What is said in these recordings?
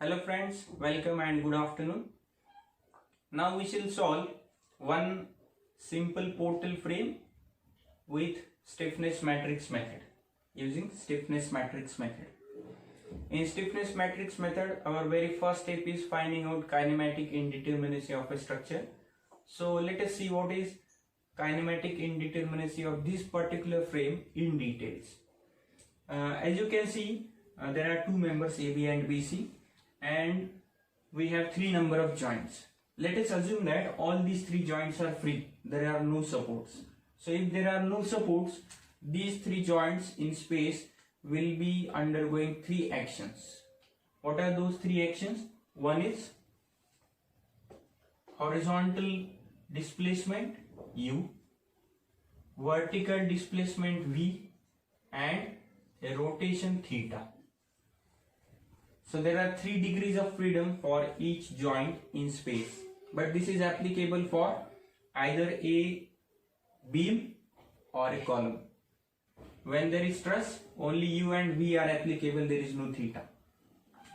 Hello friends, welcome and good afternoon. Now we shall solve one simple portal frame with stiffness matrix method using stiffness matrix method. In stiffness matrix method, our very first step is finding out kinematic indeterminacy of a structure. So let us see what is kinematic indeterminacy of this particular frame in details. As you can see, there are two members AB and BC and we have three number of joints. Let us assume that all these three joints are free. There are no supports. So if there are no supports, these three joints in space will be undergoing three actions. What are those three actions? One is horizontal displacement U, vertical displacement V, and a rotation theta. So there are 3 degrees of freedom for each joint in space, but this is applicable for either a beam or a column. When there is stress, only U and V are applicable, there is no theta.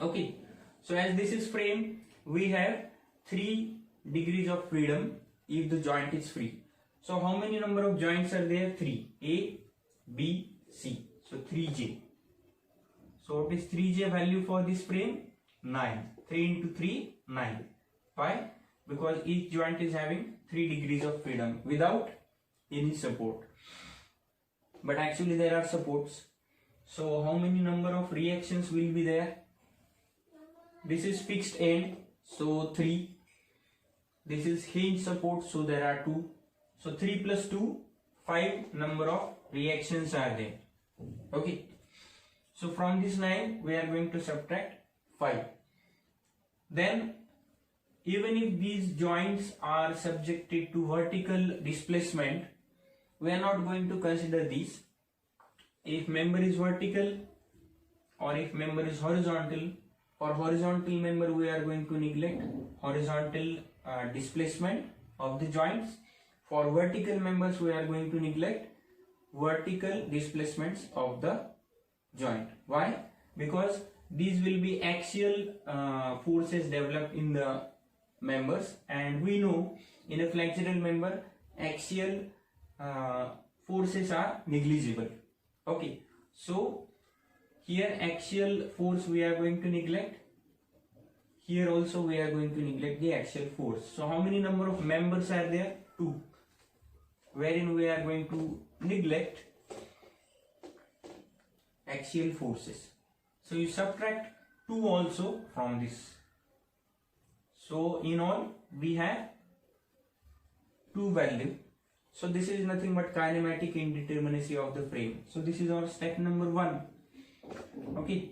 Okay, so as this is frame, we have 3 degrees of freedom if the joint is free. So how many number of joints are there? 3. A, B, C. So 3J. So what is 3J value for this frame? 9. 3 into 3, 9. Why? Because each joint is having 3 degrees of freedom without any support. But actually there are supports. So how many number of reactions will be there? This is fixed end, so 3. This is hinge support, so there are 2. So 3 plus 2, 5 number of reactions are there. Okay. So from this 9 we are going to subtract 5. Then even if these joints are subjected to vertical displacement, we are not going to consider these. If member is vertical or if member is horizontal, for horizontal member we are going to neglect horizontal displacement of the joints. For vertical members we are going to neglect vertical displacements of the joint. Why? Because these will be axial forces developed in the members, and we know in a flexural member axial forces are negligible. Okay, so here axial force we are going to neglect, here also we are going to neglect the axial force. So how many number of members are there? 2, wherein we are going to neglect axial forces. So you subtract 2 also from this. So in all we have 2 value. So this is nothing but kinematic indeterminacy of the frame. So this is our step number 1. Okay.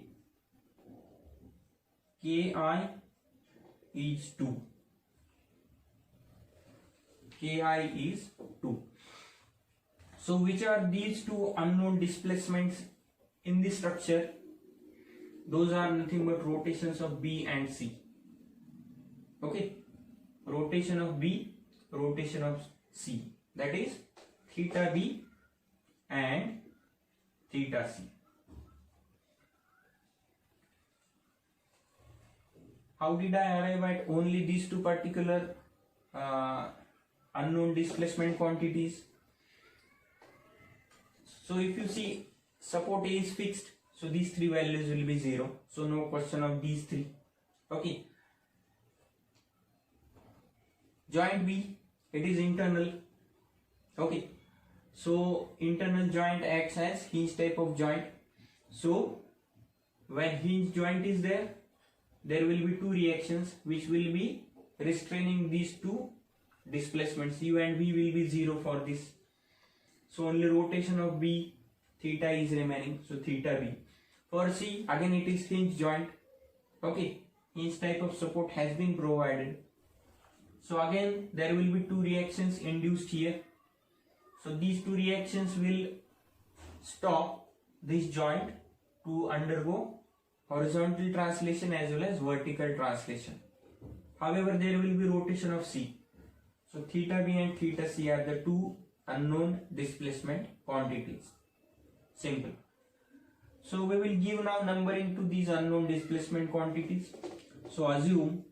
Ki is 2. Ki is 2. So which are these 2 unknown displacements in this structure? Those are nothing but rotations of B and C. Okay, rotation of B, rotation of C, that is theta B and theta C. How did I arrive at only these 2 particular unknown displacement quantities? So if you see, support A is fixed, so these 3 values will be 0, so no question of these 3. Okay. Joint B, it is internal. Okay, so internal joint acts as hinge type of joint. So when hinge joint is there, there will be 2 reactions which will be restraining these 2 displacements. U and V will be 0 for this. So only rotation of B, theta is remaining, so theta B. For C, again it is hinge joint. Okay, hinge type of support has been provided. So again there will be 2 reactions induced here. So these 2 reactions will stop this joint to undergo horizontal translation as well as vertical translation. However, there will be rotation of C. So theta B and theta C are the 2 unknown displacement quantities. Simple. So we will give now numbering to these unknown displacement quantities. So assume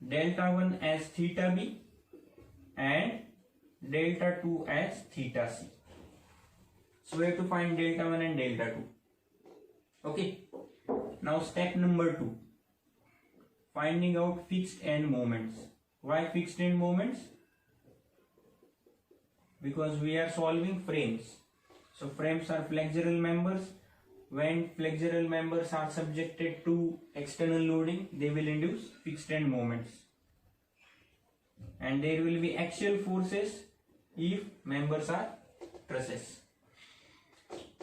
delta 1 as theta b and delta 2 as theta c. So we have to find delta 1 and delta 2. Okay. Now step number 2. Finding out fixed end moments. Why fixed end moments? Because we are solving frames. So frames are flexural members. When flexural members are subjected to external loading, they will induce fixed end moments. And there will be axial forces if members are trusses.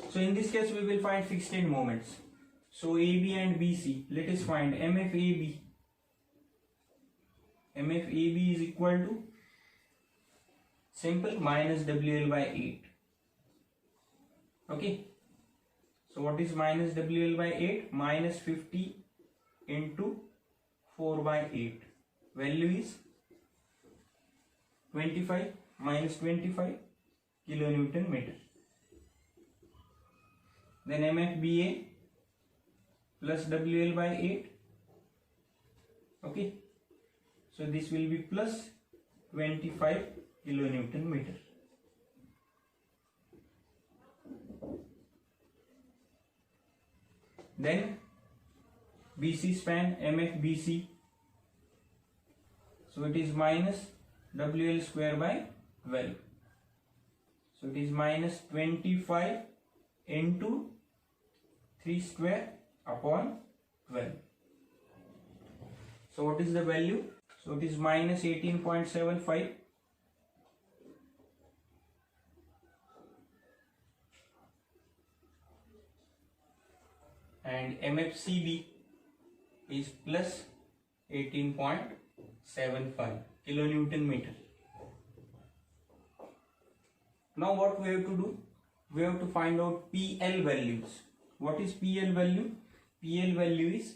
So in this case we will find fixed end moments. So AB and BC, let us find MFAB. MFAB is equal to simple minus WL by 8. Okay. So what is minus WL by 8? Minus 50 into 4 by 8. Value is 25 minus 25 kilonewton meter. Then MFBA plus WL by 8. Okay. So this will be plus 25 kilonewton meter. Then BC span MFBC. So it is minus WL square by 12. So it is minus 25 into 3 square upon 12. So what is the value? So it is minus 18.75. And MFCB is plus 18.75 kilonewton meter. Now what we have to do? We have to find out PL values. What is PL value? PL value is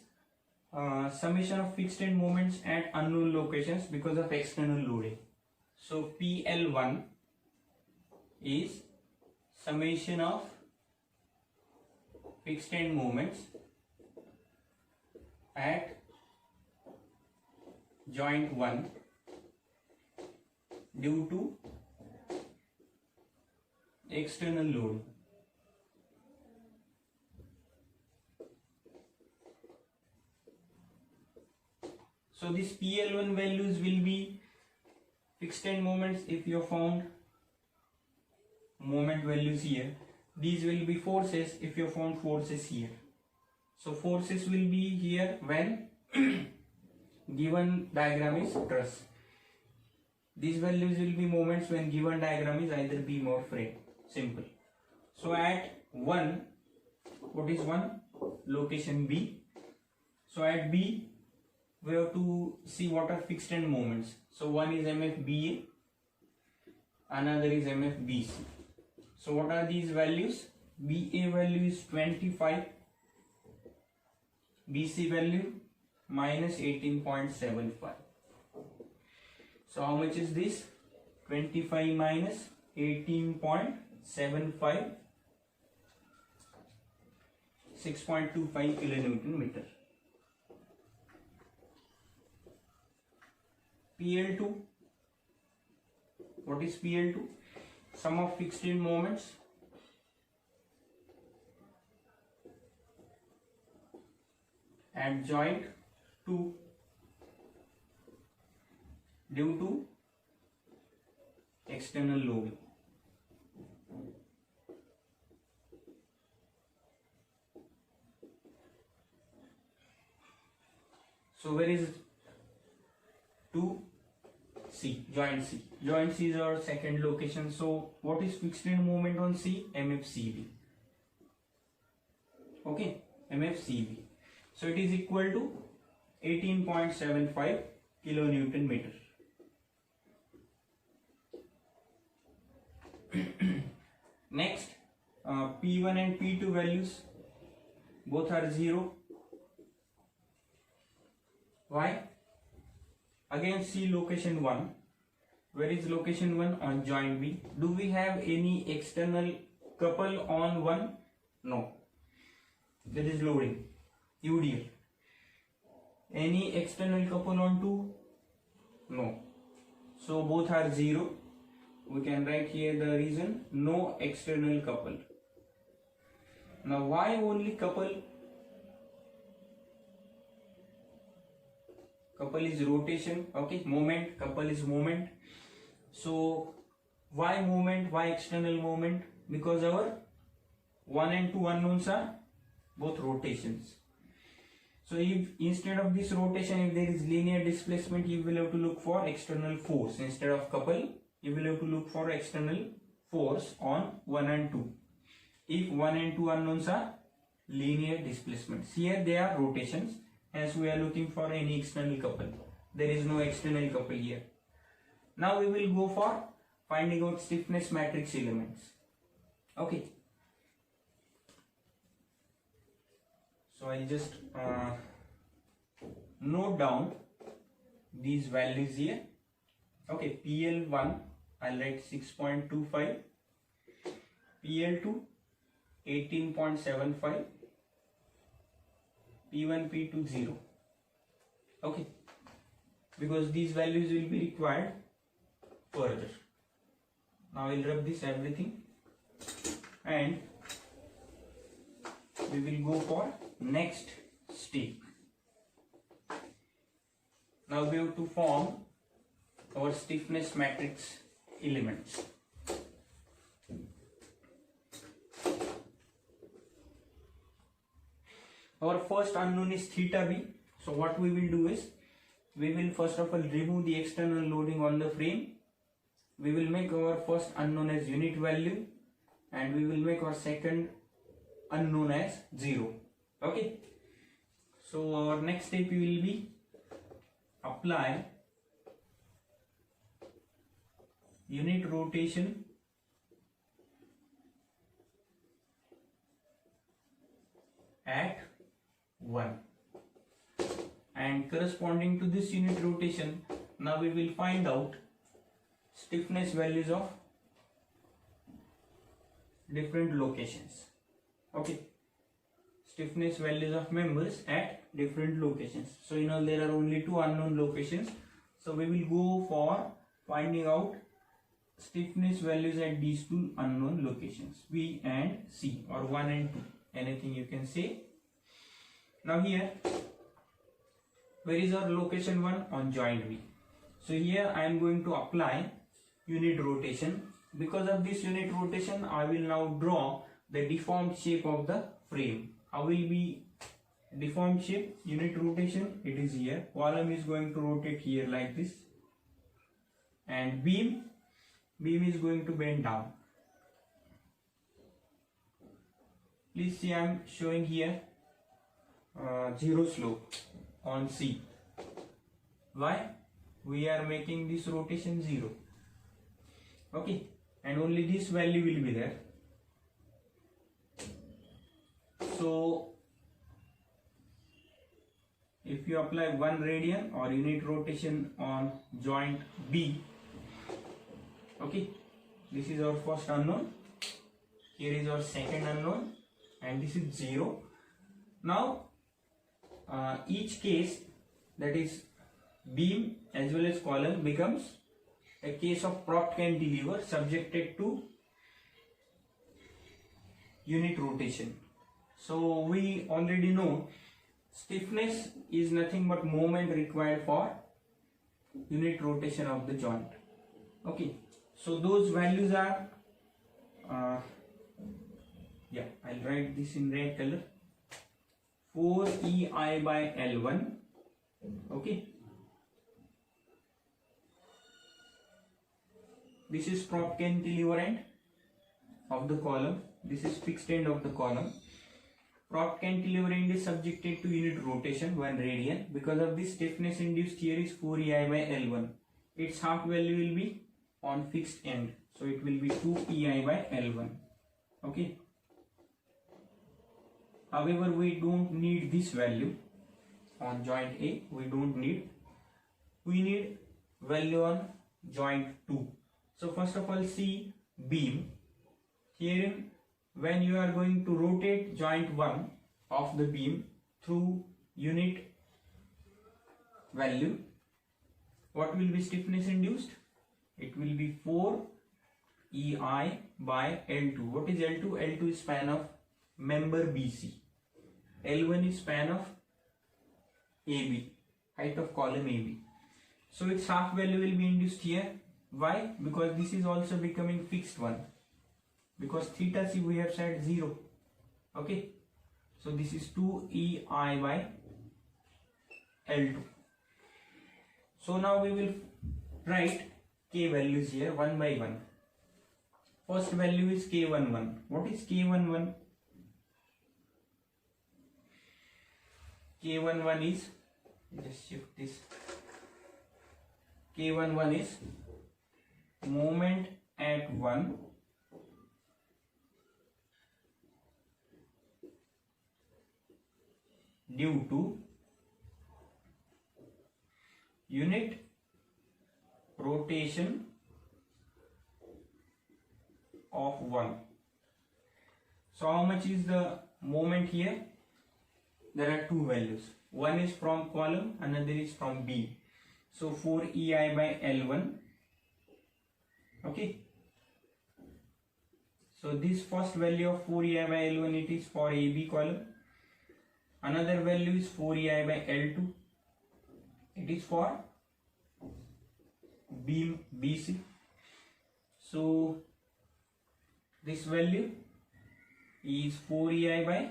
summation of fixed end moments at unknown locations because of external loading. So PL1 is summation of fixed end moments at joint 1 due to external load. So these PL1 values will be fixed end moments if you have found moment values here. These will be forces if you have found forces here. So forces will be here when given diagram is truss. These values will be moments when given diagram is either beam or frame. Simple. So at 1, what is 1? Location B. So at B, we have to see what are fixed end moments. So one is MFBA, another is MFBC. So what are these values? BA value is 25, BC value minus 18.75. So how much is this? 25 minus 18.75, 6.25 kilonewton meter. PL2, what is PL2? Sum of fixed end moments at joint 2 due to external loading. So where is 2? C, joint C. Joint C is our second location. So what is fixed end moment on C? MFCB. Okay, MFCB. So it is equal to 18.75 kilonewton meter. Next, P1 and P2 values both are 0. Why? Again, see location 1. Where is location 1? On joint B. Do we have any external couple on 1? No. There is loading, UDL. Any external couple on 2? No. So both are 0. We can write here the reason, no external couple. Now why only couple? Couple is rotation, okay, moment, couple is moment. So why moment, why external moment? Because our 1 and 2 unknowns are both rotations. So if instead of this rotation, if there is linear displacement, you will have to look for external force. Instead of couple, you will have to look for external force on 1 and 2. If 1 and 2 unknowns are linear displacements. Here they are rotations, hence we are looking for any external couple. There is no external couple here. Now we will go for finding out stiffness matrix elements. Okay. So I'll just note down these values here. Okay, PL1 I'll write 6.25, PL2 18.75, P1 P2 0. Okay, because these values will be required further. Now I'll rub this everything and we will go for next step. Now we have to form our stiffness matrix elements. Our first unknown is theta b. So what we will do is, we will first of all remove the external loading on the frame. We will make our first unknown as unit value and we will make our second unknown as 0. Okay. So our next step will be apply unit rotation at 1, and corresponding to this unit rotation, now we will find out stiffness values of different locations. Okay, stiffness values of members at different locations. So you know there are only 2 unknown locations, so we will go for finding out stiffness values at these 2 unknown locations, B and C, or 1 and 2, anything you can say. Now here, where is our location 1? On joint B. So here I am going to apply unit rotation. Because of this unit rotation, I will now draw the deformed shape of the frame. How will be deformed shape? Unit rotation, it is here. Column is going to rotate here like this, and beam is going to bend down. Please see, I am showing here 0 slope on C. Why? We are making this rotation 0. Okay, and only this value will be there. So if you apply 1 radian or unit rotation on joint B, okay, this is our first unknown, here is our second unknown, and this is 0. Now each case, that is beam as well as column, becomes a case of propped cantilever subjected to unit rotation. So we already know stiffness is nothing but moment required for unit rotation of the joint. Okay, so those values are I'll write this in red color, 4EI by L1. Okay, this is propped cantilever end of the column, this is fixed end of the column. Propped cantilever end is subjected to unit rotation 1 radian. Because of this, stiffness induced here is 4EI by L1. Its half value will be on fixed end, so it will be 2EI by L1. Okay. However, we don't need this value on joint A. We need value on joint 2. So first of all, see beam. Here when you are going to rotate joint 1 of the beam through unit value, what will be stiffness induced? It will be 4 EI by L2. What is L2? L2 is span of member BC. L1 is span of AB, height of column AB. So its half value will be induced here. Why? Because this is also becoming fixed one. Because theta C we have said 0. Okay. So this is 2 EI by L2. So now we will write K values here one by one. First value is K11. What is K11? K11 is, just shift this. K11 is moment at 1 due to unit rotation of 1. So how much is the moment here? There are two values. One is from column, another is from beam. So 4 EI by L1. Okay. So this first value of 4 EI by L1, it is for AB column. Another value is 4 EI by L2. It is for beam BC. So this value is 4 EI by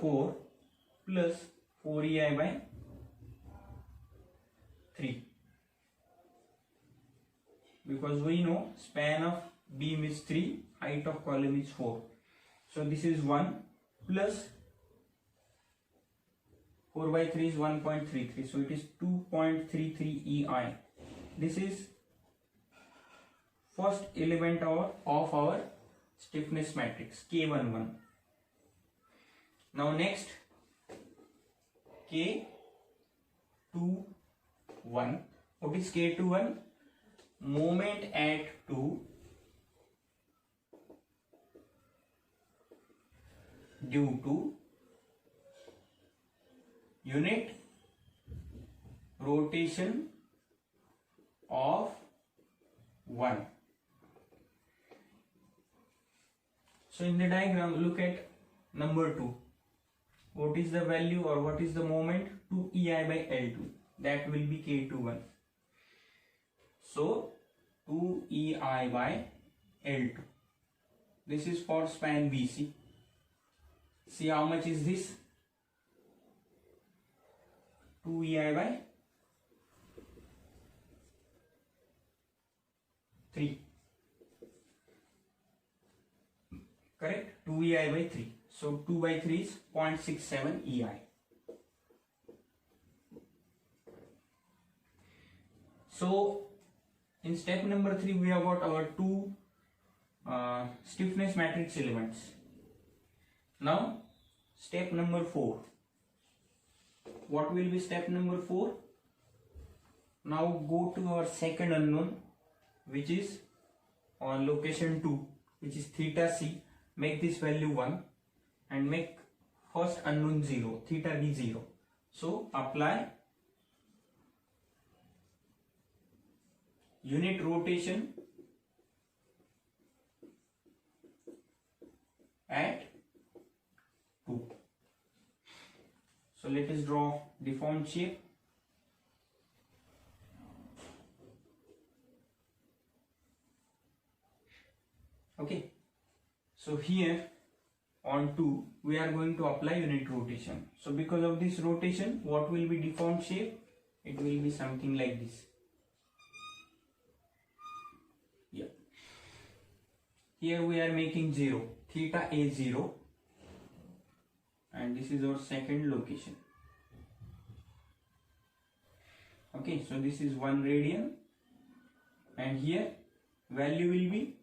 4 plus 4 EI by 3, because we know span of beam is 3, height of column is 4. So this is 1 plus 4 by 3 is 1.33, so it is 2.33 EI. This is first element of our stiffness matrix K11. Now next K21. What is K21? Moment at 2 due to unit rotation of 1. So in the diagram, look at number 2. What is the value or what is the moment? 2 EI by L2. That will be K21. So 2 EI by L2. This is for span BC. See how much is this? 2 EI by 3. Correct? 2 EI by 3. So 2 by 3 is 0.67 EI. So in step number 3 we have got our two stiffness matrix elements. Now step number 4. What will be step number 4? Now go to our second unknown, which is on location 2, which is theta C. Make this value 1 and make first unknown 0, theta B 0. So apply unit rotation at 2. So let us draw deformed shape. Okay. So here on 2 we are going to apply unit rotation. So because of this rotation, what will be deformed shape? It will be something like this. Yeah. Here we are making 0, theta A 0, and this is our second location. Okay, so this is 1 radian, and here value will be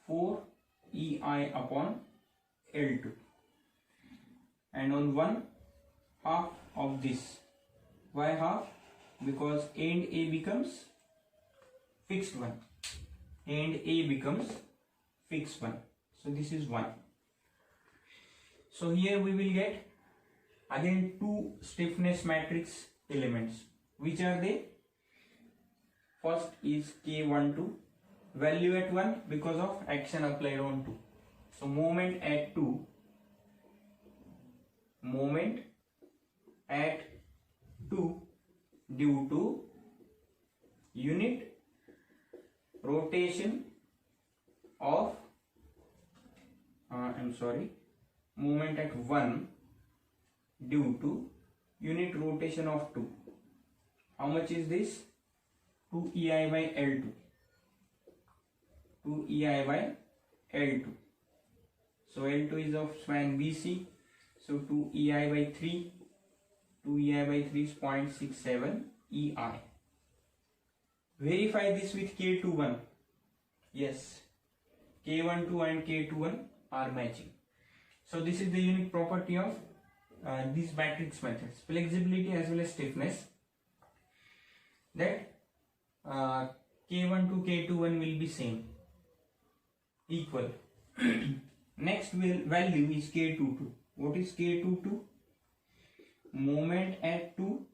4 EI upon L2, and on 1 half of this. Why half? Because end A becomes fixed one. End A becomes fixed one. So this is 1. So here we will get again two stiffness matrix elements. Which are they? First is K12, value at 1 because of action applied on 2. So moment at 2, moment at 2 due to unit rotation of moment at 1 due to unit rotation of 2. How much is this? 2 EI by L2. 2 EI by L2. So L2 is of span BC. So 2 EI by 3. 2 EI by 3 is 0.67 EI. Verify this with K21. Yes. K12 and K21 are matching. So this is the unique property of these matrix methods. Flexibility as well as stiffness. That K1 to K21 will be same, equal. Next value is K22. What is K22? Moment at 2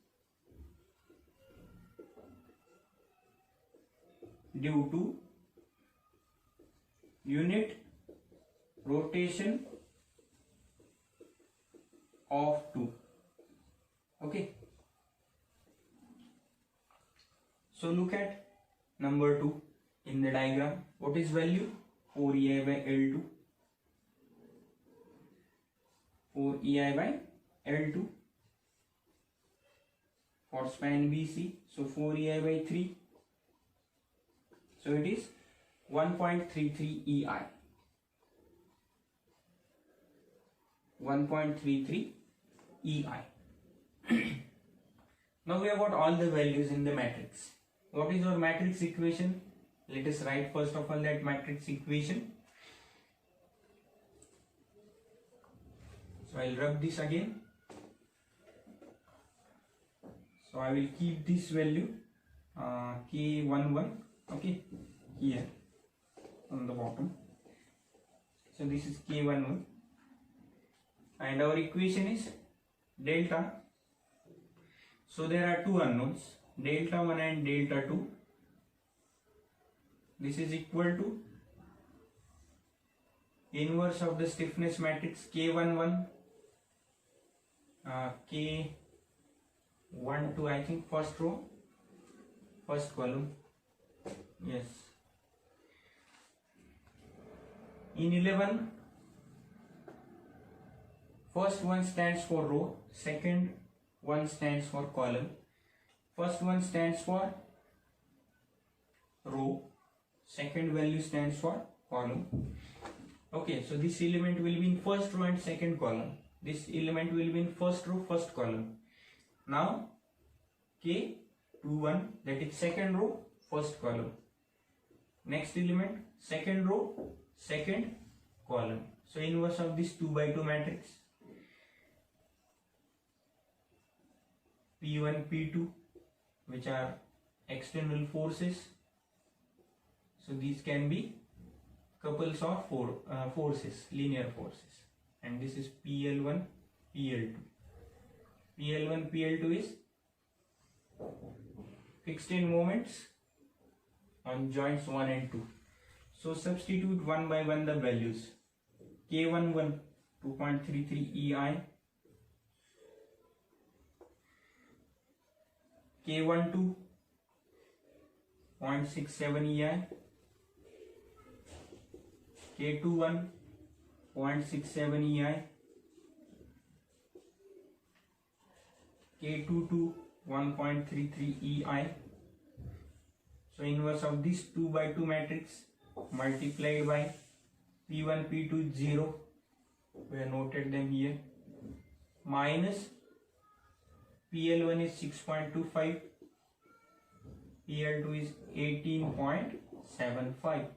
due to unit rotation of 2. Okay. So look at number 2 in the diagram. What is value? 4 EI by L2. 4 EI by L2 for span BC. So 4 EI by 3. So it is 1.33 EI. 1.33 EI. Now we have got all the values in the matrix. What is our matrix equation? Let us write first of all that matrix equation. So I will rub this again. So I will keep this value K11, okay, here on the bottom. So this is K11 and our equation is delta. So there are two unknowns, delta 1 and delta 2. This is equal to inverse of the stiffness matrix K11, K12, I think first row, first column. Yes. In 11, first one stands for row, second one stands for column. First one stands for row, second value stands for column. Okay, so this element will be in first row and second column. This element will be in first row, first column. Now K21, that is second row, first column. Next element, second row, second column. So inverse of this 2 by 2 matrix. P1, P2, which are external forces. So these can be couples of forces, linear forces. And this is PL1, PL2. PL1, PL2 is fixed in moments on joints 1 and 2. So substitute one by one the values. K11, 2.33 EI. K12, 0.67 EI. K21, 0.67 EI. K22, 1.33 EI. So inverse of this 2 by 2 matrix multiplied by P1, P2 0. We have noted them here. Minus PL1 is 6.25. PL2 is 18.75.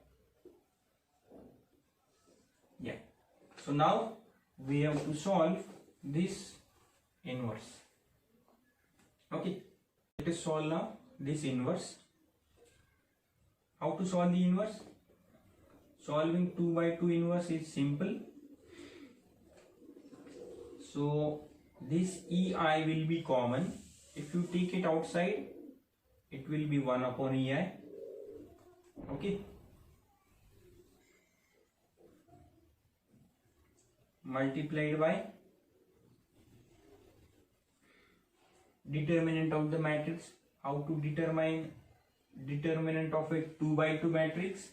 Yeah. So now we have to solve this inverse. Okay. Let us solve now this inverse. How to solve the inverse? Solving 2 by 2 inverse is simple. So this EI will be common. If you take it outside, it will be 1 upon EI. Okay. Multiplied by determinant of the matrix. How to determine determinant of a 2 by 2 matrix?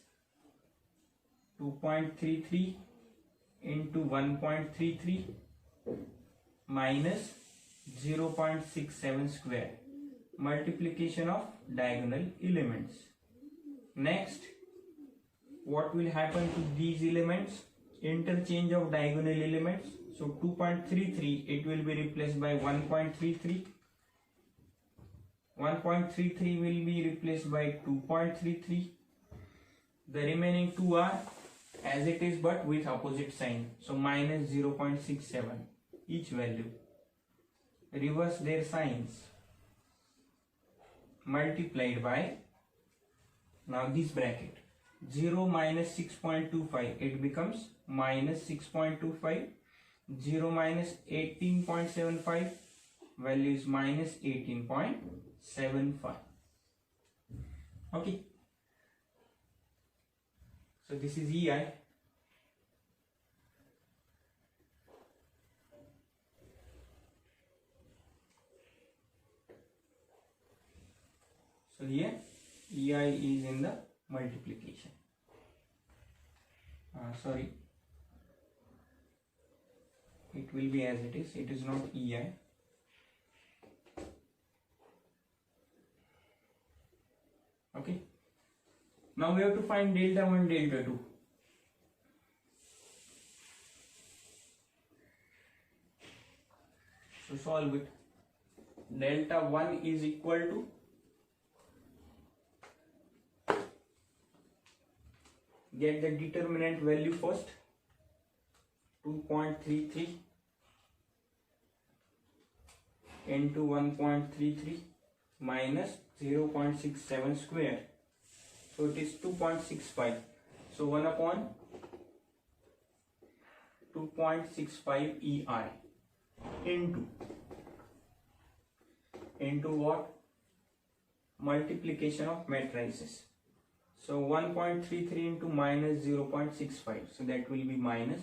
2.33 into 1.33 minus 0.67 square. Multiplication of diagonal elements. Next, what will happen to these elements? Interchange of diagonal elements. So 2.33, it will be replaced by 1.33. 1.33 will be replaced by 2.33. The remaining two are as it is but with opposite sign. So minus 0.67 each value. Reverse their signs. Multiplied by, now this bracket, 0 minus 6.25, it becomes minus 6.25. 0 minus 18.75, value is minus 18.75. Okay. So this is EI. So here EI is in the multiplication. Sorry, it will be as it is. It is not EI. Okay. Now we have to find delta 1, delta 2. So solve it. Delta 1 is equal to get the determinant value first. 2.33 into 1.33 minus 0.67 square. So it is 2.65. So 1 upon 2.65 EI into what? Multiplication of matrices. So 1.33 into minus 0.65. So that will be minus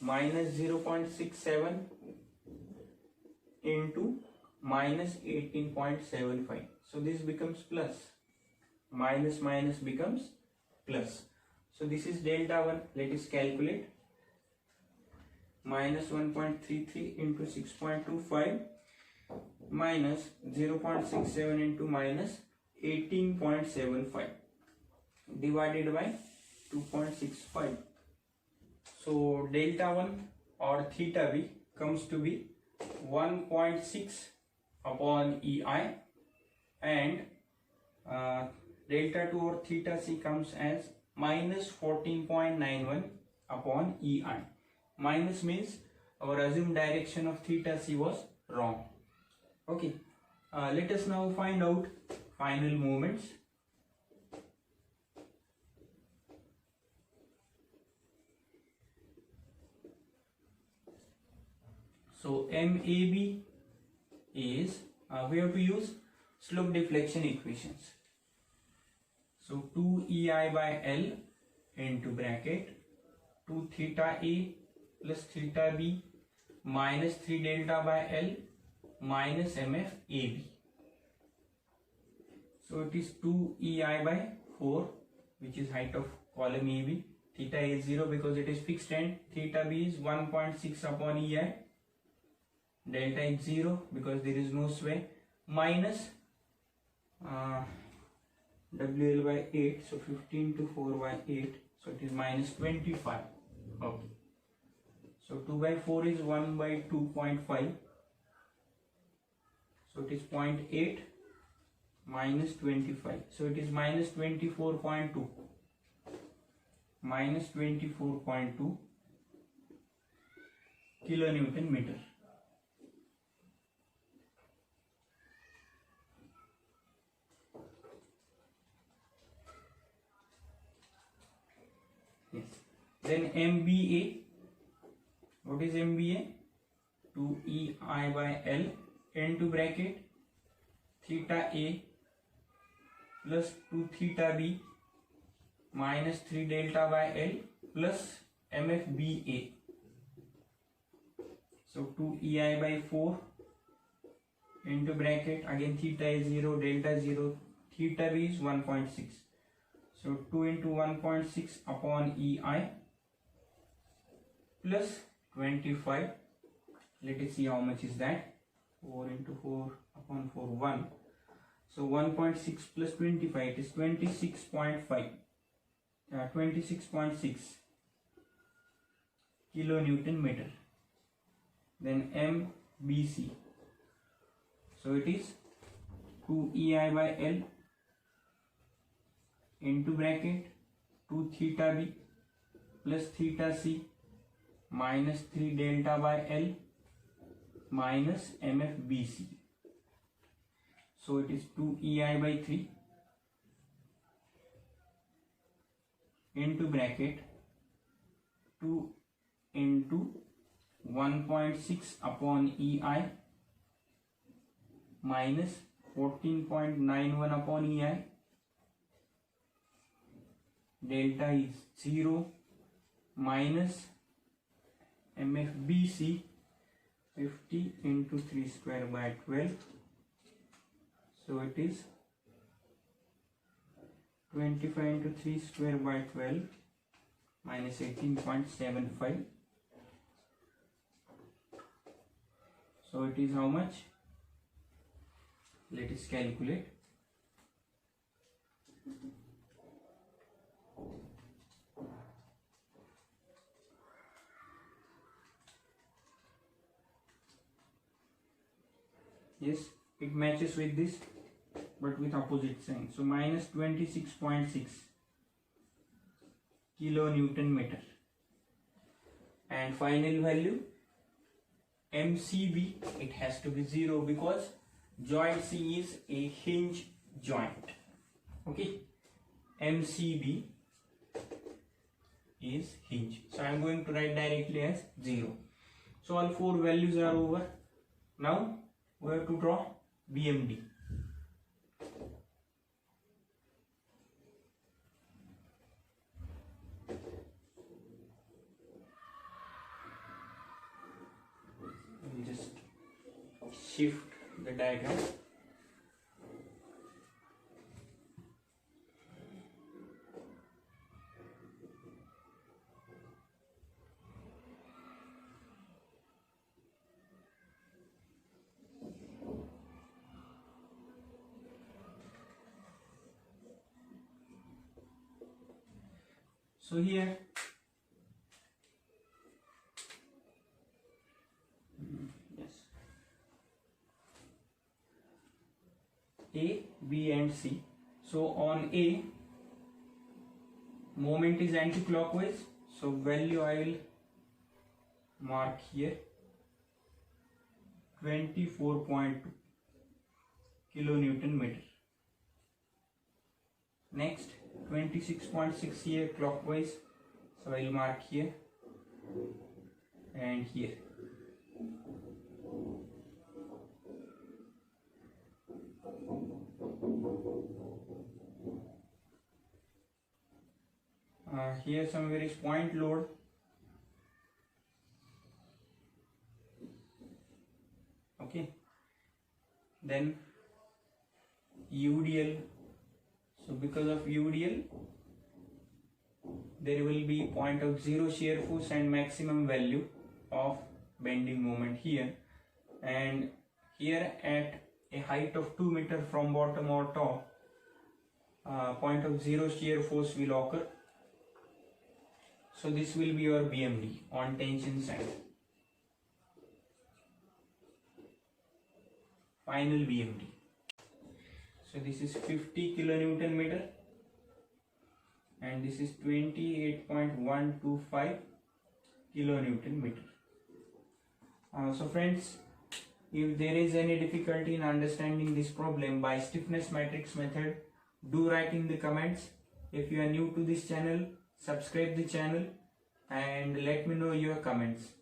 minus 0.67 into minus 18.75. So this becomes plus. Minus minus becomes plus. So this is delta 1. Let us calculate. Minus 1.33 into 6.25 minus 0.67 into minus 18.75 divided by 2.65. So delta 1 or theta b comes to be 1.6 upon EI, and delta 2 or theta c comes as minus 14.91 upon EI. Minus means our assumed direction of theta c was wrong. Okay, let us now find out final moments. So MAB is, we have to use slope deflection equations. So 2 EI by L into bracket 2 theta A plus theta B minus 3 delta by L minus MF AB. So it is 2 EI by 4, which is height of column AB. Theta A is 0 because it is fixed, and theta B is 1.6 upon EI. Delta is 0 because there is no sway, minus WL by 8, so 15 to 4 by 8, so it is minus 25. Okay. So 2 by 4 is 1 by 2.5, so it is 0.8 minus 25, so it is minus 24.2, minus 24.2 kilonewton meter. Then MBA, what is MBA? 2EI by L into bracket theta A plus 2 theta B minus 3 delta by L plus MFBA. So 2EI by 4 into bracket, again theta is 0, delta 0, theta B is 1.6. So 2 into 1.6 upon EI plus 25. Let us see how much is that. 4 into 4 upon 4, 1. So 1.6 plus 25, it is 26.5. 26.6 kilonewton meter. Then MBC. So it is 2EI by L into bracket 2 theta B plus theta C minus 3 delta by L minus MFBC. So it is 2EI by 3 into bracket 2 into 1.6 upon EI minus 14.91 upon EI. Delta is 0 minus MFBC 50 into 3 square by 12. So it is 25 into 3 square by 12 minus 18.75. So it is how much? Let us calculate. Yes, it matches with this, but with opposite sign. So minus 26.6 kilonewton meter. And final value MCB, it has to be 0 because joint C is a hinge joint. Okay, MCB is hinge. So I am going to write directly as 0. So all 4 values are over. Now we have to draw BMD. We'll just shift the diagram. So here yes, A, B and C. So on A, moment is anti-clockwise, so value I will mark here 24.2 kilonewton meter. Next 26.6 here clockwise, so I will mark here and here. Here somewhere is point load. Okay, then UDL. So because of UDL, there will be point of 0 shear force and maximum value of bending moment here, and here at a height of 2 meters from bottom or top, point of 0 shear force will occur. So this will be your BMD on tension side. Final BMD. So this is 50 kilonewton meter and this is 28.125 kilonewton meter. So friends, if there is any difficulty in understanding this problem by stiffness matrix method, do write in the comments. If you are new to this channel, subscribe the channel. and let me know your comments.